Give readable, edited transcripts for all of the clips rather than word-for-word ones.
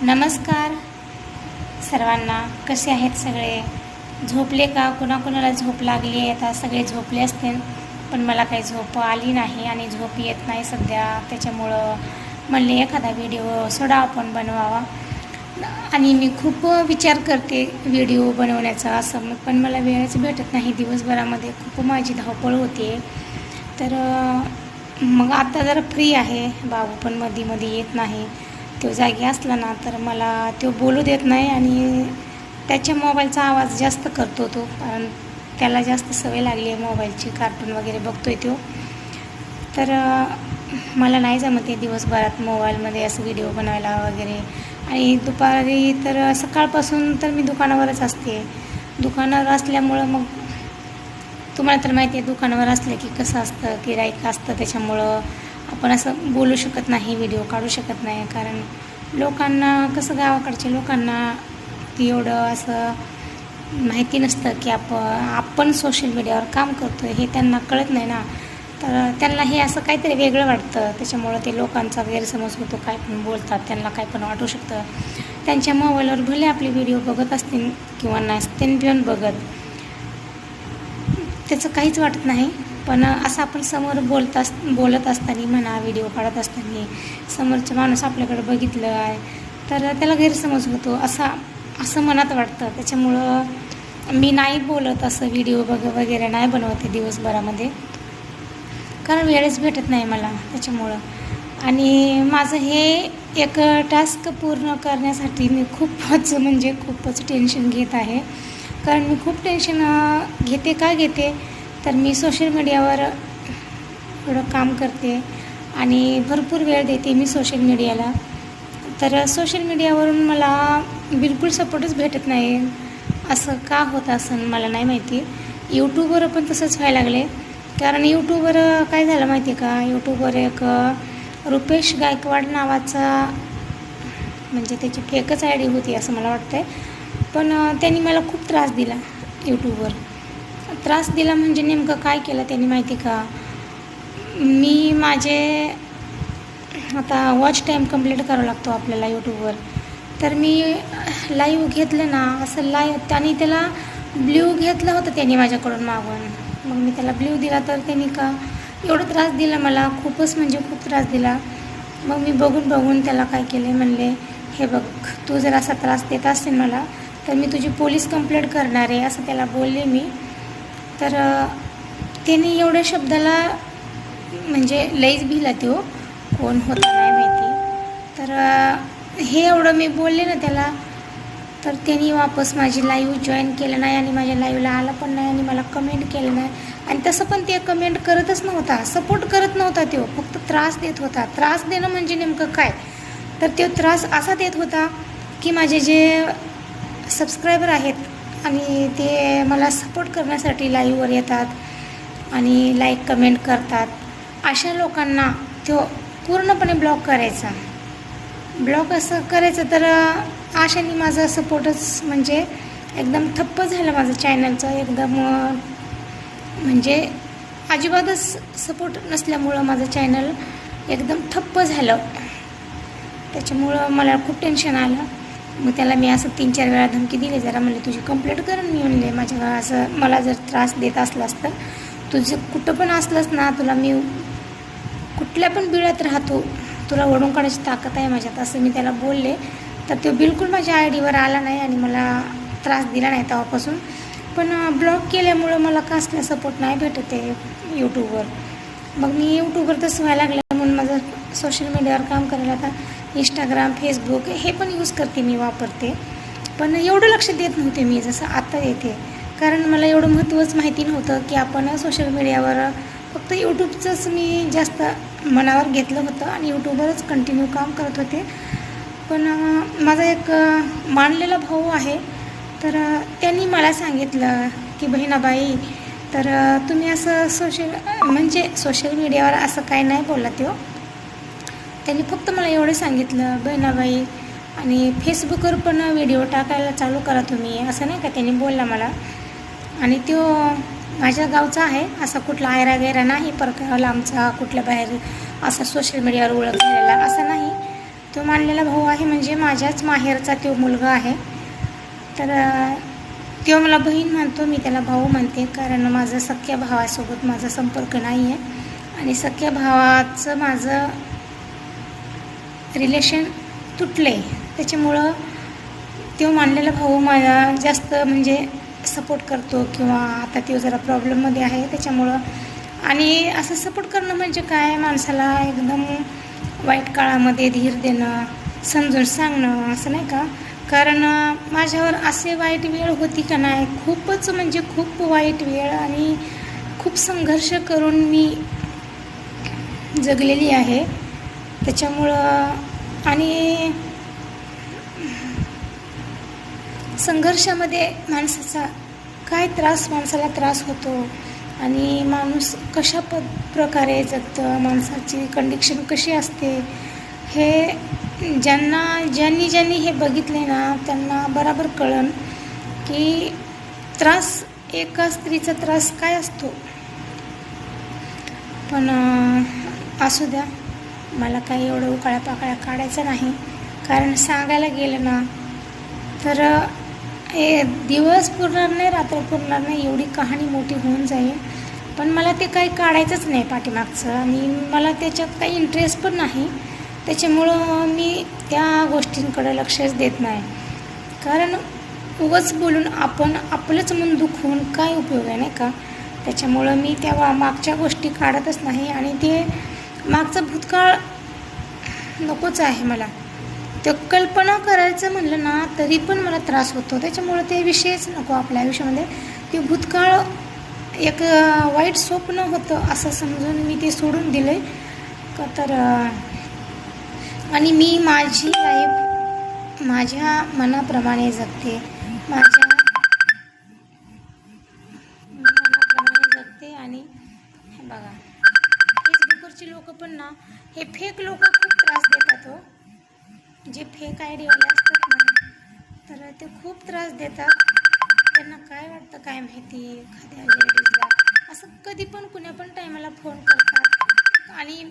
नमस्कार सर्वांना. कसे आहेत सगळे? झोपले का? कुणाकुणाला झोप लागली आहे? आता सगळे झोपले असतील, पण मला काही झोप आली नाही आणि झोप येत नाही सध्या. त्याच्यामुळं म्हणले एखादा व्हिडिओ सोडा आपण बनवावा. आणि मी खूप विचार करते व्हिडिओ बनवण्याचा असं, पण मला वेळच भेटत नाही. दिवसभरामध्ये खूप माझी धावपळ होते. तर मग आता जरा फ्री आहे. बाबू पण मध्ये मध्ये येत नाही. तो जागी असला ना तर मला तो बोलू देत नाही आणि त्याच्या मोबाईलचा आवाज जास्त करतो तो, कारण त्याला जास्त सवय लागली आहे मोबाईलची. कार्टून वगैरे बघतोय तो. तर मला नाही जमत आहे दिवसभरात मोबाईलमध्ये असं व्हिडिओ बनवायला वगैरे. आणि दुपारी तर सकाळपासून तर मी दुकानावरच असते. दुकानावर असल्यामुळं मग तुम्हाला तर माहिती आहे, दुकानावर असलं की कसं असतं, गिऱ्हाईक असतं. त्याच्यामुळं आपण असं बोलू शकत नाही, व्हिडिओ काढू शकत नाही. कारण लोकांना कसं, गावाकडच्या लोकांना एवढं असं माहिती नसतं की आपण सोशल मीडियावर काम करतो आहे, हे त्यांना कळत नाही ना. तर त्यांना हे असं काहीतरी वेगळं वाटतं. त्याच्यामुळं ते लोकांचा गैरसमज होतो. काय पण बोलतात, त्यांना काय पण वाटू शकतं. त्यांच्या मोबाईलवर भले आपले व्हिडिओ बघत असतील किंवा नसतील पण बघत, त्याचं काहीच वाटत नाही. पण असं आपण समोर बोलत असताना म्हणा, व्हिडिओ काढत असताना समोरचा माणूस आपल्याकडे बघितलं आहे तर त्याला गैरसमज होतो, असं मनात वाटतं. त्याच्यामुळं मी नाही बोलत असं, व्हिडिओ वगैरे नाही बनवते दिवसभरामध्ये, कारण वेळच भेटत नाही मला त्याच्यामुळं. आणि माझं हे एक टास्क पूर्ण करण्यासाठी मी खूपच टेन्शन घेत आहे. कारण मी खूप टेन्शन घेते तर मी सोशल मीडियावर थोडं काम करते आणि भरपूर वेळ देते मी सोशल मीडियाला. तर सोशल मीडियावरून मला बिलकुल सपोर्टच भेटत नाही. असं का होतं असं मला नाही माहिती. यूट्यूबवर पण तसंच व्हायला लागले. कारण यूट्यूबवर काय झालं माहिती आहे का, यूट्यूबवर एक रुपेश गायकवाड नावाचा, म्हणजे त्याची फेकच आय डी होती असं मला वाटतं आहे. पण त्यांनी मला खूप त्रास दिला. यूट्यूबवर त्रास दिला म्हणजे नेमकं काय केलं त्यांनी माहिती का, मी माझे आता वॉच टाईम कंप्लीट करावा लागतो आपल्याला यूट्यूबवर. तर मी लाईव्ह घेतलं ना, असं त्याने त्याला ब्ल्यू घेतला होता त्यांनी माझ्याकडून मागून. मग मी त्याला ब्ल्यू दिला तर त्यांनी का एवढा त्रास दिला मला, खूप त्रास दिला. मग मी बघून त्याला काय केले, म्हणले हे बघ, तू जर असा त्रास देत असेल मला तर मी तुझी पोलीस कंप्लेंट करणार आहे असं त्याला बोलले मी. तर त्याने एवढ्या शब्दाला म्हणजे लईच भिला, तो कोण होता नाही माहिती. तर हे एवढं मी बोलले ना त्याला, तर त्यांनी वापस माझी लाईव्ह जॉईन केलं नाही आणि माझ्या लाईव्हला आला पण नाही आणि मला कमेंट केलं नाही. आणि तसं पण ते कमेंट करतच नव्हता, सपोर्ट करत नव्हता, तो फक्त त्रास देत होता. त्रास देणं म्हणजे नेमकं काय, तर तो त्रास असा देत होता की माझे जे सबस्क्रायबर आहेत आणि ते मला सपोर्ट करण्यासाठी लाईव्हवर येतात आणि लाईक कमेंट करतात, अशा लोकांना तो पूर्णपणे ब्लॉक करायचा. ब्लॉक असं करायचं तर अशाने माझा सपोर्टच म्हणजे एकदम ठप्प झालं. माझं चॅनलचं एकदम म्हणजे अजिबातच सपोर्ट नसल्यामुळं माझं चॅनल एकदम ठप्प झालं. त्याच्यामुळं मला खूप टेन्शन आलं. मग त्याला मी असं 3-4 वेळा धमकी दिली, जरा म्हणले तुझी कंप्लेंट करेन मी. म्हणले माझ्या असं मला जर त्रास देत असलास तर तुझं कुठं पण असलंस ना, तुला मी कुठल्या पण बिळात राहतो, तुला ओढून काढायची ताकद आहे माझ्यात, असं मी त्याला बोलले. तर तो बिलकुल माझ्या आय डीवर आला नाही आणि मला त्रास दिला नाही तेव्हापासून. पण ब्लॉक केल्यामुळं मला कसला सपोर्ट नाही भेटत आहे यूट्यूबवर. मग मी यूट्यूबवर तसं व्हायला लागलं म्हणून माझं सोशल मीडियावर काम करायला आता इंस्टाग्राम, फेसबुक हे पण यूज करते मी, वापरते. पण एवढं लक्ष देत नव्हते मी जसं आता देते. कारण मला एवढं महत्त्वच माहिती नव्हतं की आपण सोशल मीडियावर फक्त यूट्यूबचंच मी जास्त मनावर घेतलं होतं आणि यूट्यूबवरच कंटिन्यू काम करत होते. पण माझा एक मानलेला भाऊ आहे, तर त्यांनी मला सांगितलं की बहिणाबाई, तर तुम्ही असं सोशल मीडियावर असं काही नाही बोलला. त्यांनी फक्त मला एवढं सांगितलं, बहिणाबाई आणि फेसबुकवर पण व्हिडिओ टाकायला चालू करा तुम्ही, असं नाही का त्यांनी बोलला मला. आणि तो माझ्या गावचा आहे, असा कुठला आयरा गैरा नाही, परका लांबचा कुठल्या बाहेर असा सोशल मीडियावर ओळख झालेला असं नाही. तो मानलेला भाऊ आहे म्हणजे माझ्याच माहेरचा तो मुलगा आहे. तर तो मला बहीण म्हणतो, मी त्याला भाऊ म्हणते, कारण माझं सख्या भावासोबत माझा संपर्क नाही आहे आणि सख्या भावाचं माझं रिलेशन तुटलं आहे. त्याच्यामुळं तो मानलेला भाऊ मला जास्त म्हणजे सपोर्ट करतो, किंवा आता तो जरा प्रॉब्लेममध्ये आहे त्याच्यामुळं. आणि असं सपोर्ट करणं म्हणजे काय, माणसाला एकदम वाईट काळामध्ये धीर देणं, समजून सांगणं, असं नाही का. कारण माझ्यावर असे वाईट वेळ होती का नाही, खूपच म्हणजे खूप वाईट वेळ, आणि खूप संघर्ष करून मी जगलेली आहे. त्याच्यामुळं आणि संघर्षामध्ये माणसाचा काय त्रास, माणसाला त्रास होतो आणि माणूस कशा प्रकारे जगतं, माणसाची कंडिशन कशी असते, हे ज्यांनी हे बघितले ना त्यांना बरोबर कळन की त्रास, एका स्त्रीचा त्रास काय असतो. पण असू द्या, मला काही एवढं उकाळ्या पाकळ्या काढायचं नाही, कारण सांगायला गेलं ना तर दिवस पुरणार नाही, रात्र पुरणार नाही, एवढी कहाणी मोठी होऊन जाईल. पण मला ते काही काढायचंच नाही पाठीमागचं, आणि मला त्याच्यात काही इंटरेस्ट पण नाही. त्याच्यामुळं मी त्या गोष्टींकडे लक्षच देत नाही, कारण उगाच बोलून आपण आपलंच मन दुखवून काय उपयोग आहे, नाही का. त्याच्यामुळं मी त्या मागच्या गोष्टी काढतच नाही, आणि ते मागचं भूतकाळ नकोच आहे मला. ते कल्पना करायचं म्हणलं ना तरी पण मला त्रास होतो. त्याच्यामुळं ते विषयच नको आपल्या आयुष्यामध्ये. ते भूतकाळ एक वाईट स्वप्न होतं असं समजून मी ते सोडून दिलं का. तर आणि मी माझी लाईफ माझ्या मनाप्रमाणे जगते, माझ्या मनाप्रमाणे जगते. आणि हे बघा, फेसबुकवरची लोक पण ना, हे फेक लोक खूप त्रास देतात हो. जे फेक आयडीवाले असतात ना, तर ते खूप त्रास देतात. त्यांना काय वाटतं काय माहिती, एखाद्या लेडीजला असं कधी पण कुण्या पण टायमाला फोन करतात. आणि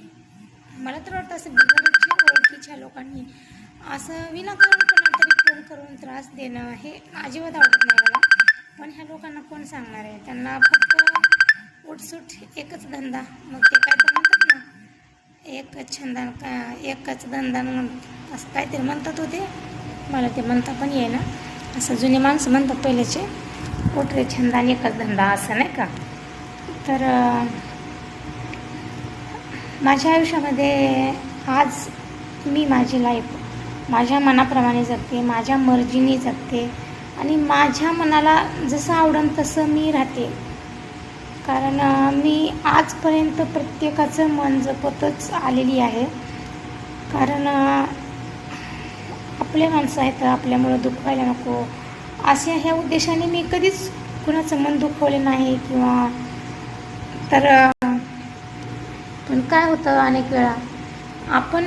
मला तर वाटतं असं बिघडच्या ओळखीच्या लोकांनी असं विनाकारण कोणातरी फोन करून त्रास देणं हे अजिबात आवडत नाही मला. पण ह्या लोकांना कोण सांगणार आहे, त्यांना फक्त उठसूट एकच धंदा, मग ते काय तर म्हणतात ना, एकच छंदा एकच धंदा असं काहीतरी म्हणतात होते, मला ते म्हणता पण येईना. असं जुने माणसं म्हणतात पहिलेचे, उठ रे छंदा आणि एकच धंदा, असं नाही का. तर माझ्या आयुष्यामध्ये आज मी माझी लाईफ माझ्या मनाप्रमाणे जगते, माझ्या मर्जीने जगते, आणि माझ्या मनाला जसं आवडेल तसं मी राहते. कारण मी आजपर्यंत प्रत्येकाचं मन जपतच आलेली आहे. कारण आपले माणसं आहेत, आपल्यामुळं दुखवायला नको अशा ह्या उद्देशाने मी कधीच कुणाचं मन दुखवले नाही. किंवा तर पण काय होतं, अनेक वेळा आपण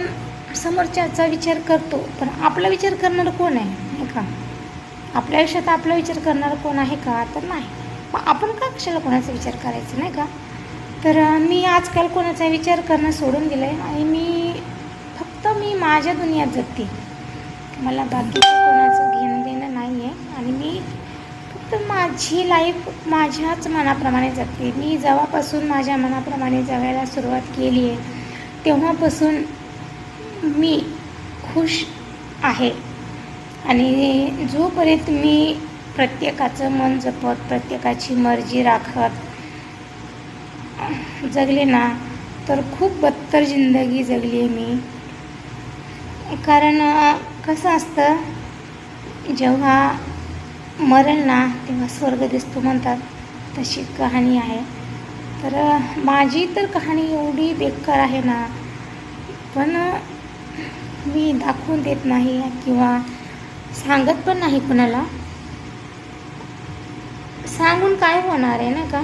समोरच्याचा विचार करतो, पण आपला विचार करणारं कोण आहे, नाही का. आपल्या आयुष्यात आपला विचार करणारं कोण आहे का, तर नाही. मग आपण का कशाला कोणाचा विचार करायचा, नाही का. तर मी आजकाल कोणाचा विचार करणं सोडून दिलं आहे, आणि मी माझ्या दुनियात जगते. मला बाकी कोणाचं घेणं देणं नाही आहे, आणि मी फक्त माझी लाईफ माझ्याच मनाप्रमाणे जगते. मी जेव्हापासून माझ्या मनाप्रमाणे जगायला सुरुवात केली आहे तेव्हापासून मी खुश आहे. आणि जोपर्यंत मी प्रत्येकाचं मन जपत, प्रत्येकाची मर्जी राखत जगले ना, तर खूप बदतर जिंदगी जगली आहे मी. कारण कसं असतं, जेव्हा मरेल ना तेव्हा स्वर्ग दिसतो म्हणतात, तशी कहाणी आहे. तर माझी तर कहाणी एवढी बेकार आहे ना, पण मी दाखवून देत नाही किंवा सांगत पण नाही कुणाला. सांगून काय होणार आहे, ना का.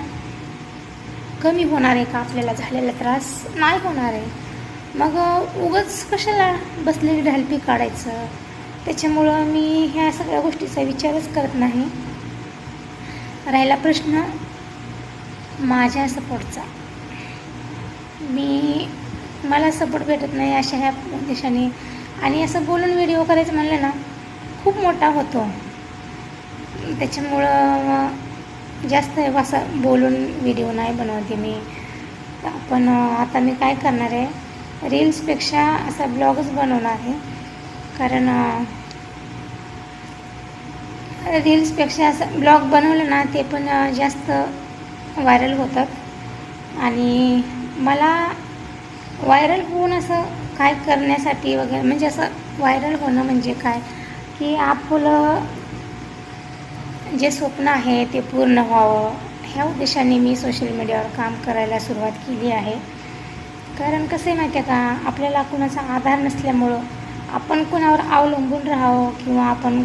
कमी होणार आहे का आपल्याला झालेला त्रास, नाही होणार आहे. मग उगाच कशाला बसलेली ढालपी काढायचं. त्याच्यामुळं मी ह्या सगळ्या गोष्टीचा विचारच करत नाही. राहिला प्रश्न माझ्या सपोर्टचा, मला सपोर्ट भेटत नाही अशा ह्या उद्देशाने आणि असं बोलून व्हिडिओ करायचं म्हणलं ना खूप मोठा होतो. त्याच्यामुळं जास्त असं बोलून व्हिडिओ नाही बनवते मी. पण आता मी काय करणार आहे, रील्सपेक्षा असा ब्लॉगच बनवणार आहे. कारण रील्सपेक्षा असं ब्लॉग बनवलं ना ते पण जास्त व्हायरल होतात. आणि मला व्हायरल होऊन असं काय करण्यासाठी वगैरे, म्हणजे असं व्हायरल होणं म्हणजे काय की आपलं जे स्वप्न आहे ते पूर्ण व्हावं ह्या उद्देशाने मी सोशल मीडियावर काम करायला सुरुवात केली आहे. कारण कसं आहे माहिती आहे का, आपल्याला कुणाचा आधार नसल्यामुळं आपण कुणावर अवलंबून राहावं किंवा आपण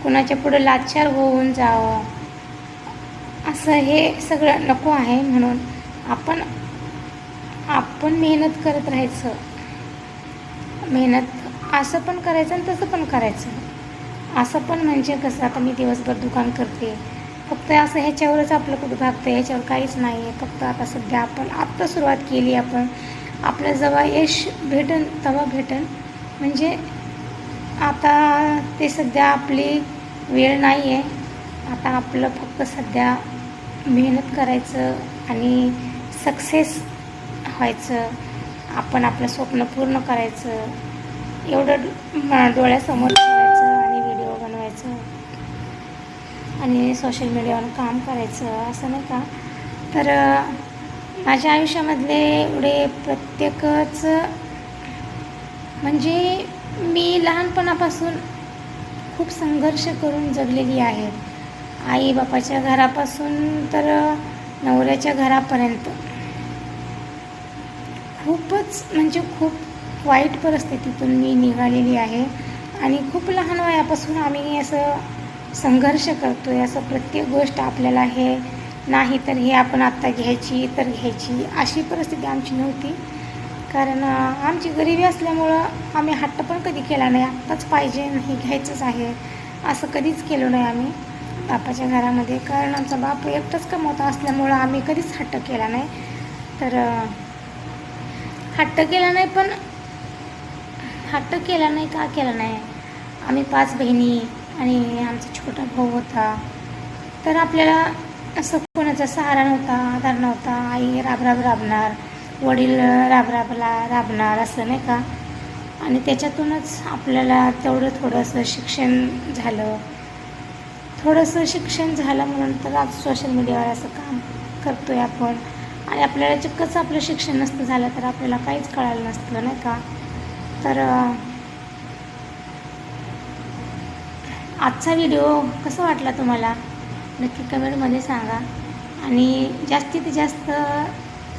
कुणाच्या पुढं लाचार होऊन जावं असं हे सगळं नको आहे. म्हणून आपण मेहनत करत राहायचं. मेहनत असं पण करायचं आणि तसं पण करायचं. असं पण म्हणजे कसं, आता मी दिवसभर दुकान करते, फक्त असं ह्याच्यावरच आपलं कुठं भागतं ह्याच्यावर काहीच नाही आहे. फक्त आता सध्या आपण आत्ता सुरुवात केली. आपण आपलं जेव्हा यश भेटन तेव्हा भेटन, म्हणजे आता ते सध्या आपली वेळ नाही आहे. आता आपलं फक्त सध्या मेहनत करायचं आणि सक्सेस व्हायचं, आपण आपलं स्वप्न पूर्ण करायचं एवढं डोळ्यासमोर ठेवायचं आणि व्हिडिओ बनवायचं आणि सोशल मीडियावर काम करायचं, असं नाही का. तर माझ्या आयुष्यामधले एवढे प्रत्येकच, म्हणजे मी लहानपणापासून खूप संघर्ष करून जगलेली आहे. आई बापाच्या घरापासून तर नवऱ्याच्या घरापर्यंत खूपच म्हणजे खूप वाईट परिस्थितीतून मी निघालेली आहे. आणि खूप लहान वयापासून आम्ही असं संघर्ष करतो आहे. असं प्रत्येक गोष्ट आपल्याला हे नाही तर हे आपण आत्ता घ्यायची तर घ्यायची अशी परिस्थिती आमची नव्हती. कारण आमची गरिबी असल्यामुळं आम्ही हट्ट पण कधी केला नाही, आत्ताच पाहिजे नाही घ्यायचंच आहे असं कधीच केलं नाही आम्ही बापाच्या घरामध्ये. कारण आमचा बाप एकटाच कमवता असल्यामुळं आम्ही कधीच हट्ट केला नाही. तर हट्ट केला नाही, पण हट्ट केला नाही का केला नाही, आम्ही 5 बहिणी आणि आमचा छोटा भाऊ होता. तर आपल्याला असं कोणाचा सहारा नव्हता, आधार नव्हता. आई राबणार, वडील राबणार असं नाही का. आणि त्याच्यातूनच आपल्याला तेवढं थोडंसं शिक्षण झालं. म्हणून तर आज सोशल मीडियावर असं काम करतो आहे आपण. आणि आपल्याला चक्कच आपलं शिक्षण नसतं झालं तर आपल्याला काहीच कळालं नसतं नाही का. तर आजचा व्हिडिओ कसा वाटला तुम्हाला नक्की कमेंटमध्ये सांगा. आणि जास्तीत जास्त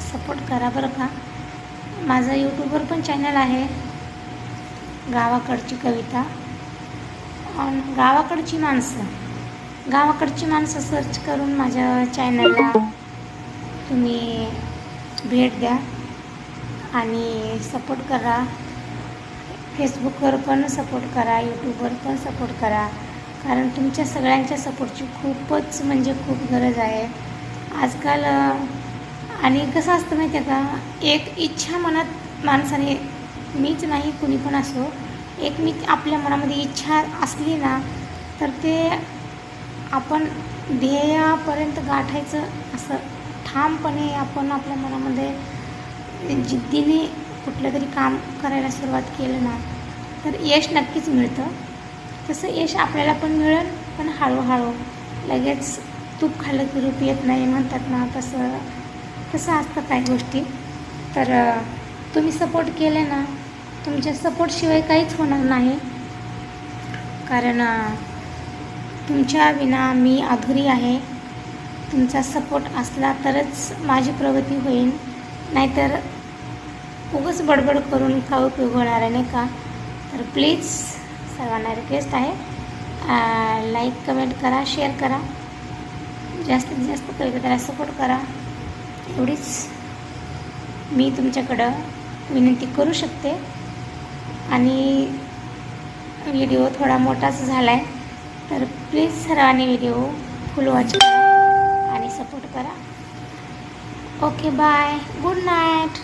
सपोर्ट करा बरं का. माझं यूट्यूबवर पण चॅनल आहे, गावाकडची कविता आणि गावाकडची माणसं सर्च करून माझ्या चॅनलला तुम्ही भेट द्या आणि सपोर्ट करा. फेसबुकवर पण सपोर्ट करा, यूट्यूबवर पण सपोर्ट करा. कारण तुमच्या सगळ्यांच्या सपोर्टची खूपच म्हणजे खूप गरज आहे आजकाल. आणि कसं असतं माहिती आहे का, एक इच्छा मनात माणसाने, मीच नाही कुणी पण असो, आपल्या मनामध्ये इच्छा असली ना तर ते आपण ध्येयापर्यंत गाठायचं. असं ठामपणे आपण आपल्या मनामध्ये जिद्दीने कुठलं तरी काम करायला सुरुवात केलं ना तर यश नक्कीच मिळतं. तसं यश आपल्याला पण मिळेल, पण हळूहळू. लगेच तूप खाल्लं की रूप येत नाही म्हणतात ना, तसं असतं काही गोष्टी. तर तुम्ही सपोर्ट केले ना, तुमच्या सपोर्टशिवाय काहीच होणार नाही. कारण तुमच्या विना मी अधुरी आहे. तुमचा सपोर्ट असला तरच माझी प्रगती होईल, नाहीतर उगाच बडबड करून काय उपयोग होणार आहे नाही का. तर प्लीज सर्वांना रिक्वेस्ट आहे, लाईक कमेंट करा, शेअर करा, जास्तीत जास्त कवितेला सपोर्ट करा. एवढीच मी तुमच्याकडं विनंती करू शकते. आणि व्हिडिओ थोडा मोठाच झाला आहे तर प्लीज सर्वांनी व्हिडिओ फुल वॉच करा आणि सपोर्ट करा. Okay bye, good night.